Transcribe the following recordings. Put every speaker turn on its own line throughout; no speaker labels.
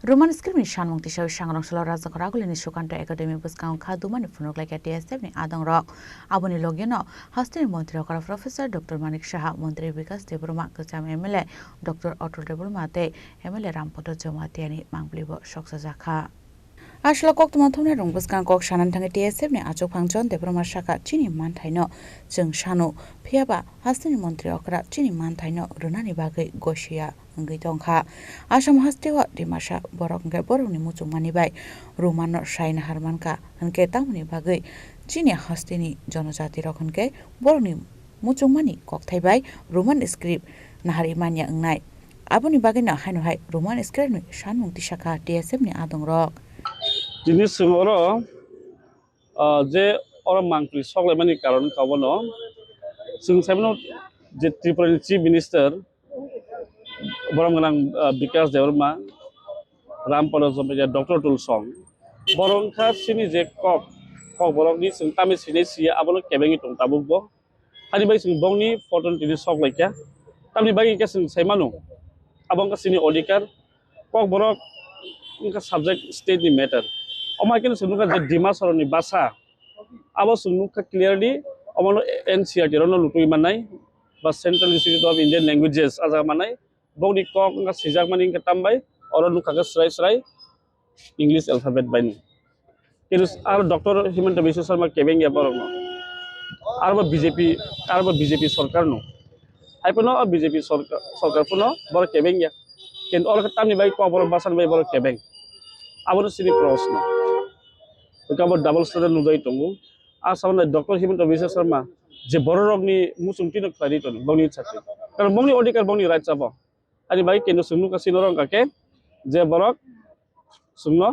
Roman Skrimi Sanmung Tisawi Sangrongsalo Rajakhor Aguli Sukanta Academy Bwskango Khadumani Phunuklaikha TSF Adongrok Aboni Logio Haste Mantri Okra Professor Dr. Manik Saha Mantri Bikash Debbarma Kwcham MLA Dr. Atul Debbarma MLA Rampada Jamatia Mangpili Soksajakha Ashla kok tumathumne rong Bwskango sanan thangi TSF ni achok phangjon Debbarma Saha Chini manthaino jeng sano phiaba Haste Mantri Okra Chini manthaino runani bagai gosia ngei tongkha asam haste wa dimasa borok nge borok ni muchung mani bai roman sain harmanka hanke tamni bagai chini haste ni jonojati rok hanke borok ni muchung mani kokthai bai roman script nahari manya ngnai aboni bagai na haino hai roman script ni Sanmung Tisawi TSF ni Adongrok
Jini sungoro je orang Mangpili soklaimani karon kawono sung sabno je Tripura Chief Minister borong nang Bikash Debbarma Rampada Jamatia Dr. Atul song borong kha sini je kok borong ni sung tami sini sia abono kebengi tong tabuk bo hari bai sung bongni photon tini soklaikya tamni bai ka sung saimano abong ka sini odikar kok borok ka subject state ni matter omakin sung ka je dimasor ni basa abo sung ka clearly omono NCERT rono lutui manai ba Central Institute of Indian Languages aja manai bongni kok nga sijak mani ka tambai oron nuka serai English alphabet bani terus ar Dr. Himanta Biswa Sharma kebeng ya borong ar BJP sarkar no ai puno BJP sarkar puno bor kebeng ya ken or tamni bai ko bor basan bai bor kebeng abor sini prosno ka bor double standard nudai tongu asana Dr. Himanta Biswa Sharma je borok ni musung tino klari ton bongni chakri karon bongni odikar bongni right chabo ani bai kendo sunu ka sinorong kake je borok sungno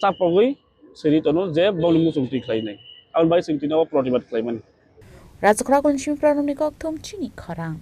chapogui seri tono je bongni musung ti klai nai an bai sing tino protibat klaiman
Rajakhor Aguli Chini Khorang